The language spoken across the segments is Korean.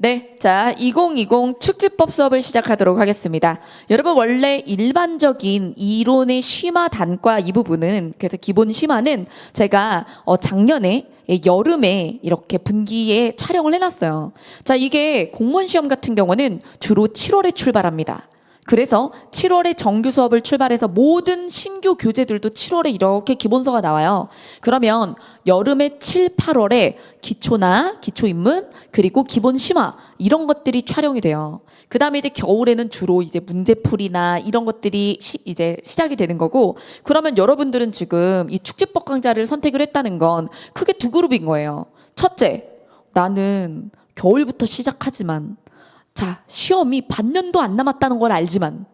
네, 자, 2020 축지법 수업을 시작하도록 하겠습니다. 여러분, 원래 일반적인 이론의 심화 단과 이 부분은, 그래서 기본 심화는 제가 작년에 여름에 이렇게 분기에 촬영을 해놨어요. 자, 이게 공무원 시험 같은 경우는 주로 7월에 출발합니다. 그래서 7월에 정규 수업을 출발해서 모든 신규 교재들도 7월에 이렇게 기본서가 나와요. 그러면 여름에 7, 8월에 기초나 기초인문 그리고 기본 심화 이런 것들이 촬영이 돼요. 그 다음에 이제 겨울에는 주로 이제 문제풀이나 이런 것들이 이제 시작이 되는 거고, 그러면 여러분들은 지금 이 축지법 강좌를 선택을 했다는 건 크게 두 그룹인 거예요. 첫째, 나는 겨울부터 시작하지만 자, 시험이 반년도 안 남았다는 걸 알지만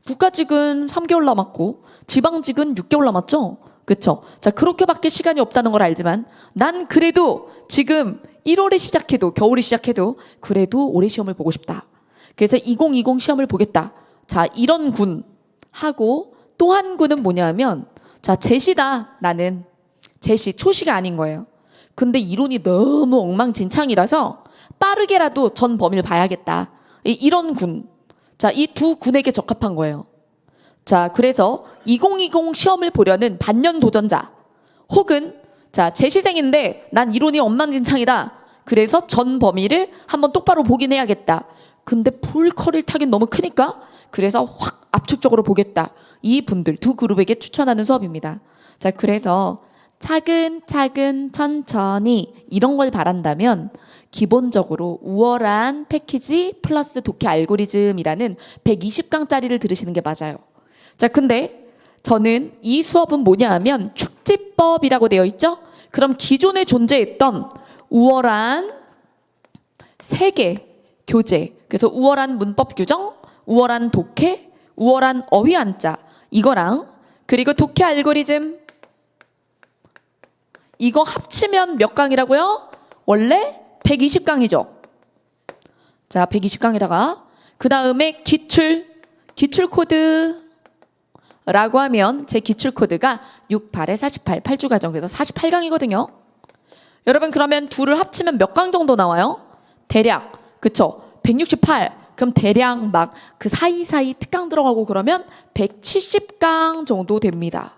국가직은 3개월 남았고 지방직은 6개월 남았죠? 그쵸? 자, 그렇게밖에 시간이 없다는 걸 알지만 난 그래도 지금 1월에 시작해도 겨울에 시작해도 그래도 올해 시험을 보고 싶다. 그래서 2020 시험을 보겠다. 자, 이런 군 하고 또 한 군은 뭐냐면 자, 제시다. 나는 제시 초시가 아닌 거예요. 근데 이론이 너무 엉망진창이라서 빠르게라도 전 범위를 봐야겠다. 이런 군. 자, 이 두 군에게 적합한 거예요. 자, 그래서 2020 시험을 보려는 반년 도전자 혹은 자, 재시생인데 난 이론이 엉망진창이다. 그래서 전 범위를 한번 똑바로 보긴 해야겠다. 근데 풀커를 타긴 너무 크니까 그래서 확 압축적으로 보겠다. 이 분들 두 그룹에게 추천하는 수업입니다. 자, 그래서 차근차근 천천히 이런 걸 바란다면 기본적으로 우월한 패키지 플러스 독해 알고리즘이라는 120강짜리를 들으시는 게 맞아요. 자, 근데 저는 이 수업은 뭐냐 하면 축지법이라고 되어 있죠? 그럼 기존에 존재했던 우월한 3개 교재, 그래서 우월한 문법 규정, 우월한 독해, 우월한 어휘 한자 이거랑 그리고 독해 알고리즘 이거 합치면 몇 강이라고요? 원래 120강이죠. 자, 120강에다가 그 다음에 기출 코드라고 하면 제 기출 코드가 6, 8에 48, 8주 과정 그래서 48강이거든요. 여러분 그러면 둘을 합치면 몇 강 정도 나와요? 대략 그쵸? 168. 그럼 대략 막 그 사이사이 특강 들어가고 그러면 170강 정도 됩니다.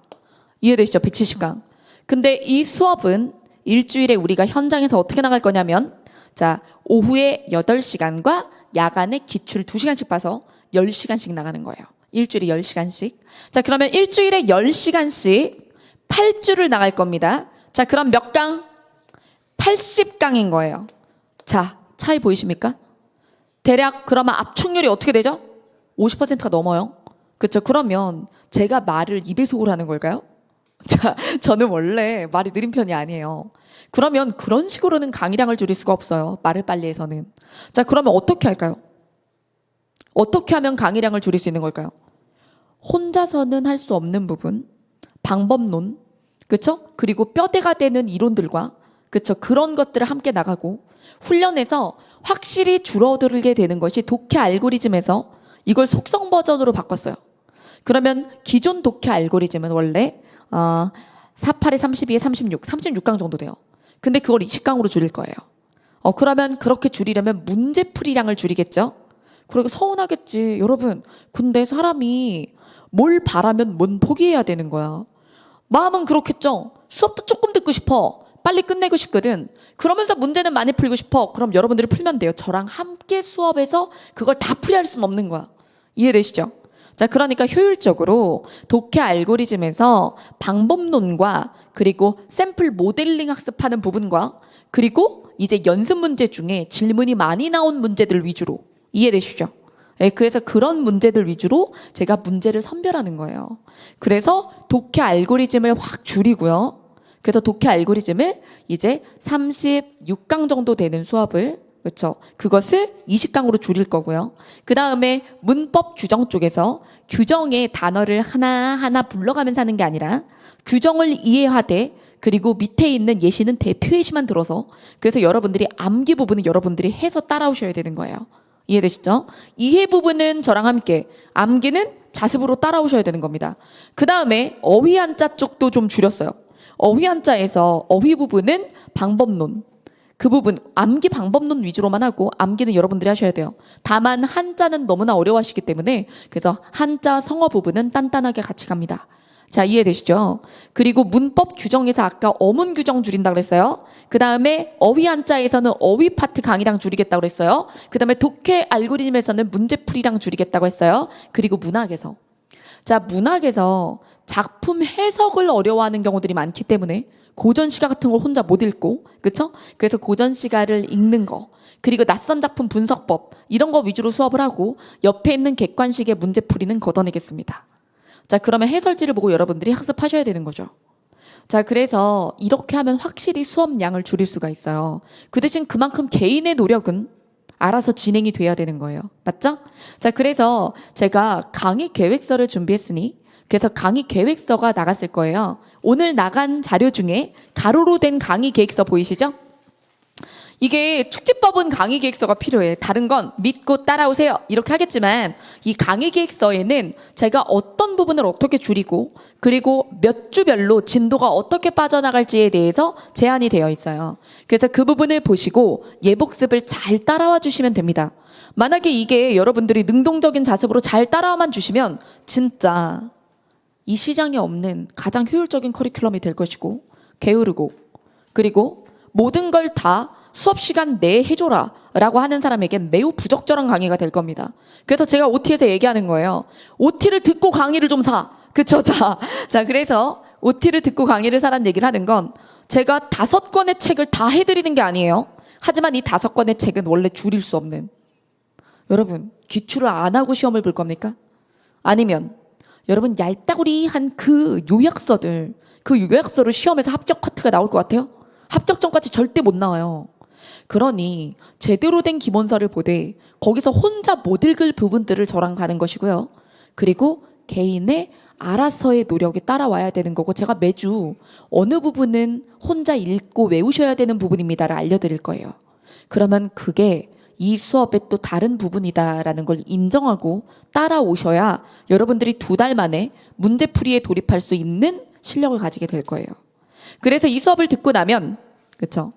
이해되시죠? 170강. 근데 이 수업은 일주일에 우리가 현장에서 어떻게 나갈 거냐면 자, 오후에 8시간과 야간에 기출 2시간씩 봐서 10시간씩 나가는 거예요. 일주일에 10시간씩. 자, 그러면 일주일에 10시간씩 8주를 나갈 겁니다. 자, 그럼 몇 강? 80강인 거예요. 자, 차이 보이십니까? 대략 그러면 압축률이 어떻게 되죠? 50%가 넘어요. 그렇죠? 그러면 제가 말을 2배속으로 하는 걸까요? 자, 저는 원래 말이 느린 편이 아니에요. 그러면 그런 식으로는 강의량을 줄일 수가 없어요. 말을 빨리 해서는. 자, 그러면 어떻게 할까요? 어떻게 하면 강의량을 줄일 수 있는 걸까요? 혼자서는 할 수 없는 부분, 방법론, 그렇죠? 그리고 뼈대가 되는 이론들과 그렇죠? 그런 것들을 함께 나가고 훈련해서 확실히 줄어들게 되는 것이 독해 알고리즘에서 이걸 속성 버전으로 바꿨어요. 그러면 기존 독해 알고리즘은 원래 48에 32에 36, 36강 정도 돼요. 근데 그걸 20강으로 줄일 거예요. 그러면 그렇게 줄이려면 문제풀이량을 줄이겠죠? 그리고 서운하겠지. 여러분, 근데 사람이 뭘 바라면 뭔 포기해야 되는 거야. 마음은 그렇겠죠? 수업도 조금 듣고 싶어. 빨리 끝내고 싶거든. 그러면서 문제는 많이 풀고 싶어. 그럼 여러분들이 풀면 돼요. 저랑 함께 수업에서 그걸 다 풀이할 수는 없는 거야. 이해되시죠? 자, 그러니까 효율적으로 독해 알고리즘에서 방법론과 그리고 샘플 모델링 학습하는 부분과 그리고 이제 연습 문제 중에 질문이 많이 나온 문제들 위주로 이해되시죠? 네, 그래서 그런 문제들 위주로 제가 문제를 선별하는 거예요. 그래서 독해 알고리즘을 확 줄이고요. 그래서 독해 알고리즘을 이제 36강 정도 되는 수업을 그렇죠. 그것을 20강으로 줄일 거고요. 그 다음에 문법 규정 쪽에서 규정의 단어를 하나하나 불러가면서 하는 게 아니라 규정을 이해하되 그리고 밑에 있는 예시는 대표 예시만 들어서 그래서 여러분들이 암기 부분은 여러분들이 해서 따라오셔야 되는 거예요. 이해되시죠? 이해 부분은 저랑 함께 암기는 자습으로 따라오셔야 되는 겁니다. 그 다음에 어휘 한자 쪽도 좀 줄였어요. 어휘 한자에서 어휘 부분은 방법론 그 부분 암기 방법론 위주로만 하고 암기는 여러분들이 하셔야 돼요. 다만 한자는 너무나 어려워하시기 때문에 그래서 한자 성어 부분은 단단하게 같이 갑니다. 자, 이해되시죠? 그리고 문법 규정에서 아까 어문 규정 줄인다 그랬어요. 그 다음에 어휘 한자에서는 어휘 파트 강의량 줄이겠다고 그랬어요. 그 다음에 독해 알고리즘에서는 문제풀이량 줄이겠다고 했어요. 그리고 문학에서. 자, 문학에서 작품 해석을 어려워하는 경우들이 많기 때문에 고전시가 같은 걸 혼자 못 읽고, 그렇죠? 그래서 고전시가를 읽는 거, 그리고 낯선 작품 분석법 이런 거 위주로 수업을 하고 옆에 있는 객관식의 문제풀이는 걷어내겠습니다. 자, 그러면 해설지를 보고 여러분들이 학습하셔야 되는 거죠. 자, 그래서 이렇게 하면 확실히 수업량을 줄일 수가 있어요. 그 대신 그만큼 개인의 노력은 알아서 진행이 돼야 되는 거예요. 맞죠? 자, 그래서 제가 강의 계획서를 준비했으니 그래서 강의 계획서가 나갔을 거예요. 오늘 나간 자료 중에 가로로 된 강의 계획서 보이시죠? 이게 축지법은 강의 계획서가 필요해. 다른 건 믿고 따라오세요. 이렇게 하겠지만 이 강의 계획서에는 제가 어떤 부분을 어떻게 줄이고 그리고 몇 주별로 진도가 어떻게 빠져나갈지에 대해서 제한이 되어 있어요. 그래서 그 부분을 보시고 예복습을 잘 따라와 주시면 됩니다. 만약에 이게 여러분들이 능동적인 자습으로 잘 따라와만 주시면 진짜 이 시장에 없는 가장 효율적인 커리큘럼이 될 것이고 게으르고 그리고 모든 걸 다 수업 시간 내에 해줘라 라고 하는 사람에게 매우 부적절한 강의가 될 겁니다. 그래서 제가 OT에서 얘기하는 거예요. OT를 듣고 강의를 좀 사. 그쵸? 자, 그래서 OT를 듣고 강의를 사라는 얘기를 하는 건 제가 5권의 책을 다 해드리는 게 아니에요. 하지만 이 5권의 책은 원래 줄일 수 없는. 여러분, 기출을 안 하고 시험을 볼 겁니까? 아니면 여러분 얄따구리한 그 요약서를 시험에서 합격 커트가 나올 것 같아요? 합격점까지 절대 못 나와요. 그러니 제대로 된 기본서를 보되 거기서 혼자 못 읽을 부분들을 저랑 가는 것이고요. 그리고 개인의 알아서의 노력에 따라와야 되는 거고 제가 매주 어느 부분은 혼자 읽고 외우셔야 되는 부분입니다를 알려드릴 거예요. 그러면 그게 이 수업의 또 다른 부분이다라는 걸 인정하고 따라오셔야 여러분들이 2달 만에 문제풀이에 돌입할 수 있는 실력을 가지게 될 거예요. 그래서 이 수업을 듣고 나면 그렇죠?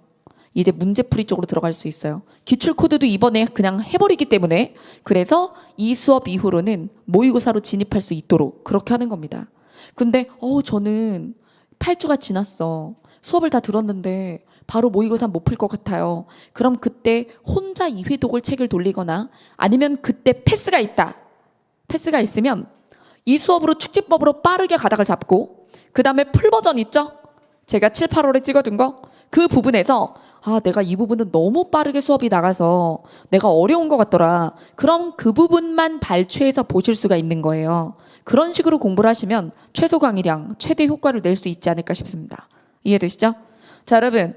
이제 문제풀이 쪽으로 들어갈 수 있어요. 기출코드도 이번에 그냥 해버리기 때문에 그래서 이 수업 이후로는 모의고사로 진입할 수 있도록 그렇게 하는 겁니다. 근데 저는 8주가 지났어. 수업을 다 들었는데 바로 모의고사 못 풀 것 같아요. 그럼 그때 혼자 이회독을 책을 돌리거나 아니면 그때 패스가 있다. 패스가 있으면 이 수업으로 축지법으로 빠르게 가닥을 잡고 그 다음에 풀버전 있죠? 제가 7, 8월에 찍어둔 거 그 부분에서 내가 이 부분은 너무 빠르게 수업이 나가서 내가 어려운 것 같더라. 그럼 그 부분만 발췌해서 보실 수가 있는 거예요. 그런 식으로 공부를 하시면 최소 강의량, 최대 효과를 낼 수 있지 않을까 싶습니다. 이해되시죠? 자, 여러분.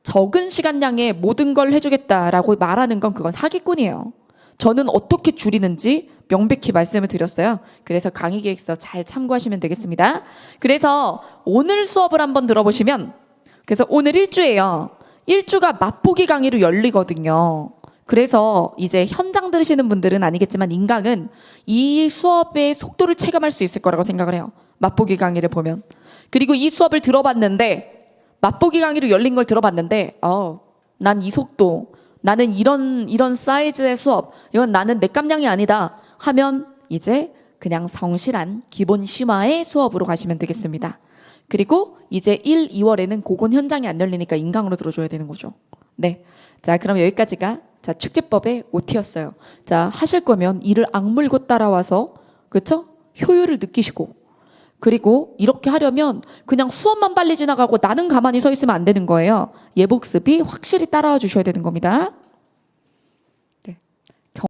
적은 시간량에 모든 걸 해주겠다라고 말하는 건 그건 사기꾼이에요. 저는 어떻게 줄이는지 명백히 말씀을 드렸어요. 그래서 강의 계획서 잘 참고하시면 되겠습니다. 그래서 오늘 수업을 한번 들어보시면 그래서 오늘 1주예요. 1주가 맛보기 강의로 열리거든요. 그래서 이제 현장 들으시는 분들은 아니겠지만 인강은 이 수업의 속도를 체감할 수 있을 거라고 생각을 해요. 맛보기 강의를 보면. 그리고 이 수업을 들어봤는데 맛보기 강의로 열린 걸 들어봤는데 난 이 속도, 나는 이런 사이즈의 수업, 이건 나는 내 깜냥이 아니다 하면 이제 그냥 성실한 기본 심화의 수업으로 가시면 되겠습니다. 그리고 이제 1, 2월에는 그건 현장이 안 열리니까 인강으로 들어줘야 되는 거죠. 네, 자 그럼 여기까지가 축제법의 OT였어요. 자, 하실 거면 이를 악물고 따라와서 그렇죠? 효율을 느끼시고 그리고 이렇게 하려면 그냥 수업만 빨리 지나가고 나는 가만히 서 있으면 안 되는 거예요. 예복습이 확실히 따라와 주셔야 되는 겁니다.